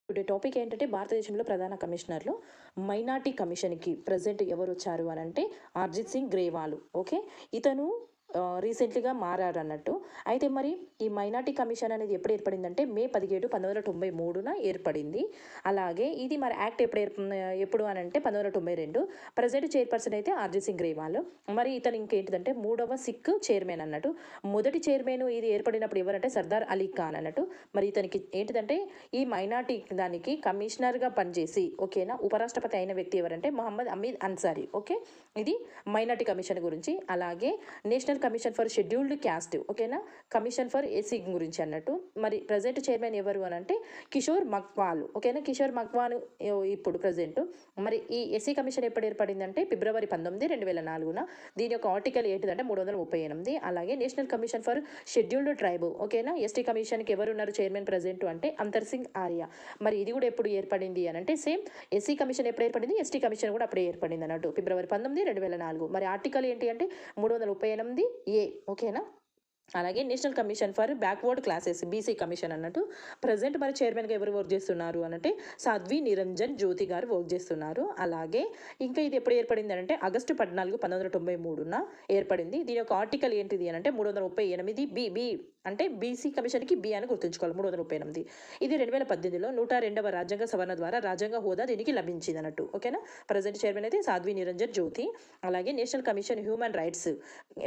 Today topic ఏంటంటే భారతదేశంలో ప్రధాన కమిషనర్లు మైనార్టీ కమిషన్కి ప్రజెంట్ ఎవరు వచ్చారు అని అంటే అర్జిత్ సింగ్ గ్రేవాల్. ఓకే, ఇతను రీసెంట్లీగా మారారు అన్నట్టు. అయితే మరి ఈ మైనార్టీ కమిషన్ అనేది ఎప్పుడు ఏర్పడిందంటే మే 17, 1993 ఏర్పడింది. అలాగే ఇది మరి యాక్ట్ ఎప్పుడు అని అంటే 1992. ప్రజెంట్ చైర్పర్సన్ అయితే అర్జిత్ సింగ్ గ్రేవాల్. మరి ఇతను ఇంకేంటిదంటే మూడవ సిక్ చైర్మన్ అన్నట్టు. మొదటి చైర్మన్ ఇది ఏర్పడినప్పుడు ఎవరంటే సర్దార్ అలీ ఖాన్ అన్నట్టు. మరి ఇతనికి ఏంటిదంటే ఈ మైనార్టీ దానికి కమిషనర్గా పనిచేసి ఓకేనా ఉపరాష్ట్రపతి అయిన వ్యక్తి ఎవరంటే మొహమ్మద్ అమీద్ అన్సారీ. ఓకే, ఇది మైనార్టీ కమిషన్ గురించి. అలాగే national commission for scheduled caste ఓకేనా, కమిషన్ ఫర్ ఎస్సీ గురించి అన్నట్టు. మరి ప్రజెంట్ చైర్మన్ ఎవరు అని అంటే కిషోర్ మక్వాల్. ఓకేనా, కిషోర్ మక్వాల్ ఇప్పుడు ప్రజెంట్. మరి ఈ ఎస్సీ కమిషన్ ఎప్పుడు ఏర్పడిందంటే ఫిబ్రవరి 19, 2004. దీని యొక్క ఆర్టికల్ ఏంటిదంటే 338. అలాగే national commission for scheduled tribe ఓకేనా, ఎస్టీ కమిషన్కి ఎవరు ఉన్నారు చైర్మన్ ప్రజెంట్ అంటే అంతర్ సింగ్ ఆర్య. మరి ఇది కూడా ఎప్పుడు ఏర్పడింది అని అంటే సేమ్ ఎస్సీ కమిషన్ ఎప్పుడు ఏర్పడింది, ఎస్టీ కమిషన్ కూడా అప్పుడే ఏర్పడింది అన్నట్టు ఫిబ్రవరి 19, 2004. మరి ఆర్టికల్ ఏంటి అంటే 338A. ఓకేనా. అలాగే national commission for backward classes BC commission అన్నట్టు. ప్రజెంట్ మరి చైర్మన్గా ఎవరు వర్క్ చేస్తున్నారు అనంటే సాధ్వి నిరంజన్ జ్యోతి గారు వర్క్ చేస్తున్నారు. అలాగే ఇంకా ఇది ఎప్పుడు ఏర్పడింది అంటే ఆగస్టు 14, 1993 ఏర్పడింది. దీని యొక్క ఆర్టికల్ ఏంటిది అని అంటే 338 బి అంటే బీసీ కమిషన్కి బి అని గుర్తుంచుకోవాలి 338. ఇది 2018లో 102వ రాజ్యాంగ సవరణ ద్వారా రాజ్యాంగ హోదా దీనికి లభించింది అన్నట్టు. ఓకేనా, ప్రజెంట్ చైర్మన్ అయితే సాధ్వి నిరంజన్ జ్యోతి. అలాగే నేషనల్ కమిషన్ హ్యూమన్ రైట్స్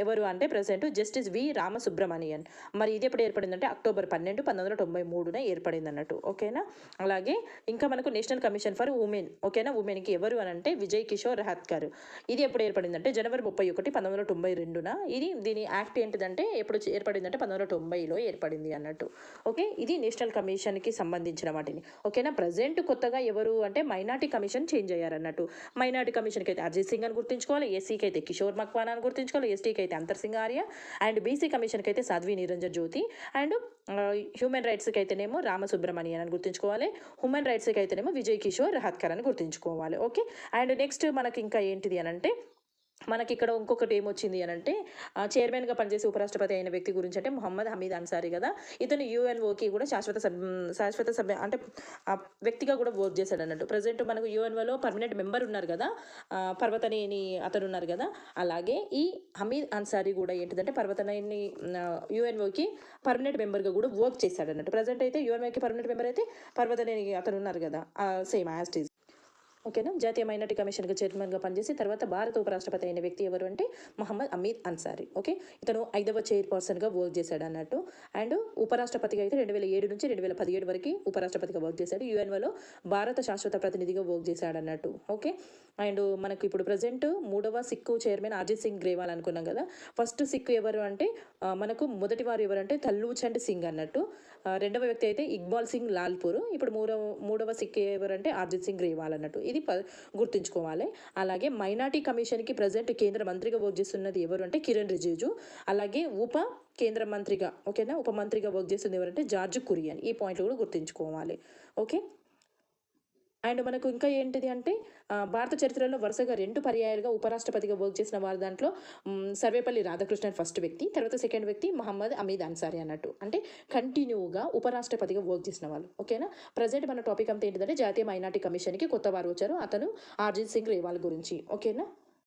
ఎవరు అంటే ప్రజెంట్ జస్టిస్ వి రామసుబ్రమణియన్. మరి ఇది ఎప్పుడు ఏర్పడిందంటే అక్టోబర్ 12, 1993 ఏర్పడింది అన్నట్టు. ఓకేనా. అలాగే ఇంకా మనకు నేషనల్ కమిషన్ ఫర్ ఉమెన్ ఓకేనా, ఉమెన్కి ఎవరు అని అంటే విజయ్ కిషోర్ రహాత్కర్. ఇది ఎప్పుడు ఏర్పడిందంటే జనవరి 31, 1992. దీని యాక్ట్ ఏంటిదంటే ఎప్పుడు ఏర్పడిందంటే 1990లో ఏర్పడింది అన్నట్టు. ఓకే, ఇది నేషనల్ కమిషన్కి సంబంధించిన వాటిని. ఓకేనా, ప్రజెంట్ కొత్తగా ఎవరు అంటే మైనార్టీ కమిషన్ చేంజ్ అయ్యారన్నట్టు. మైనార్టీ కమిషన్కి అయితే అర్జిత్ సింగ్ అని గుర్తుంచుకోవాలి, ఎస్సీకి అయితే కిషోర్ మక్వానా అని గుర్తుంచుకోవాలి, ఎస్టీకి అయితే అంతర్ సింగ్ ఆర్య, అండ్ బీసీ కమిషన్కి అయితే సాధ్వి నిరంజన్ జ్యోతి, అండ్ హ్యూమన్ రైట్స్కి అయితేనేమో రామసుబ్రమణియన్ అని గుర్తుంచుకోవాలి, హ్యూమన్ రైట్స్కి అయితేనేమో విజయ్ కిషోర్ రహాత్కర్ అని గుర్తుంచుకోవాలి. ఓకే, అండ్ నెక్స్ట్ మనకి ఇంకా ఏంటిది అని అంటే మనకి ఇక్కడ ఇంకొకటి ఏమొచ్చింది అని అంటే చైర్మన్గా పనిచేసి ఉపరాష్ట్రపతి అయిన వ్యక్తి గురించి అంటే మొహమ్మద్ హమీద్ అన్సారీ కదా. ఇతను యుఎన్ఓకి కూడా శాశ్వత సభ్య అంటే వ్యక్తిగా కూడా వర్క్ చేశాడు అన్నట్టు. ప్రజెంట్ మనకు యుఎన్ఓలో పర్మనెంట్ మెంబర్ ఉన్నారు కదా, పర్వతనేని అతను ఉన్నారు కదా. అలాగే ఈ హమీద్ అన్సారీ కూడా ఏంటిదంటే పర్వతనేని యుఎన్ఓకి పర్మనెంట్ మెంబర్గా కూడా వర్క్ చేశాడు అన్నట్టు. ప్రజెంట్ అయితే యుఎన్ఓకి పర్మనెంట్ మెంబర్ అయితే పర్వతనేని అతను ఉన్నారు కదా, సేమ్ యాజ్ టీజ్. ఓకేనా, జాతీయ మైనార్టీ కమిషన్గా చైర్మన్గా పనిచేసి తర్వాత భారత ఉపరాష్ట్రపతి అయిన వ్యక్తి ఎవరు అంటే మొహమ్మద్ అమీద్ అన్సారీ. ఓకే, ఇతను 5వ చైర్పర్సన్గా వర్క్ చేశాడు అన్నట్టు. అండ్ ఉపరాష్ట్రపతిగా అయితే 2007 నుంచి 2017 వరకు ఉపరాష్ట్రపతిగా వర్క్ చేశాడు. యుఎన్ఓలో భారత శాశ్వత ప్రతినిధిగా వర్క్ చేశాడు అన్నట్టు. ఓకే, అండ్ మనకు ఇప్పుడు ప్రజెంట్ 3వ సిక్కు చైర్మన్ అర్జిత్ సింగ్ గ్రేవాల్ అనుకున్నాం కదా. ఫస్ట్ సిక్కు ఎవరు అంటే మనకు మొదటి వారు ఎవరంటే తల్లూచండ్ సింగ్ అన్నట్టు. రెండవ వ్యక్తి అయితే ఇక్బాల్ సింగ్ లాల్పూర్. ఇప్పుడు మూడవ సిక్కు ఎవరంటే అర్జిత్ సింగ్ గ్రేవాల్ అన్నట్టు. ఇది గుర్తుంచుకోవాలి. అలాగే మైనార్టీ కమిషన్కి ప్రజెంట్ కేంద్ర మంత్రిగా వర్క్ చేస్తున్నది ఎవరు అంటే కిరణ్ రిజిజు. అలాగే కేంద్ర మంత్రిగా ఓకేనా ఉప మంత్రిగా వర్క్ చేస్తుంది ఎవరంటే జార్జ్ కురియన్. ఈ పాయింట్లు కూడా గుర్తుంచుకోవాలి. ఓకే, అండ్ మనకు ఇంకా ఏంటిది అంటే భారత చరిత్రలో వరుసగా 2 పర్యాయాలుగా ఉపరాష్ట్రపతిగా వర్క్ చేసిన వారి దాంట్లో సర్వేపల్లి రాధాకృష్ణన్ ఫస్ట్ వ్యక్తి, తర్వాత సెకండ్ వ్యక్తి మొహమ్మద్ అమీద్ అన్సారీ అన్నట్టు. అంటే కంటిన్యూగా ఉపరాష్ట్రపతిగా వర్క్ చేసిన వాళ్ళు. ఓకేనా, ప్రజెంట్ మన టాపిక్ అంతా ఏంటిదంటే జాతీయ మైనార్టీ కమిషన్కి కొత్త వారు వచ్చారు, అతను అర్జిత్ సింగ్ గ్రేవాల్ గురించి. ఓకేనా.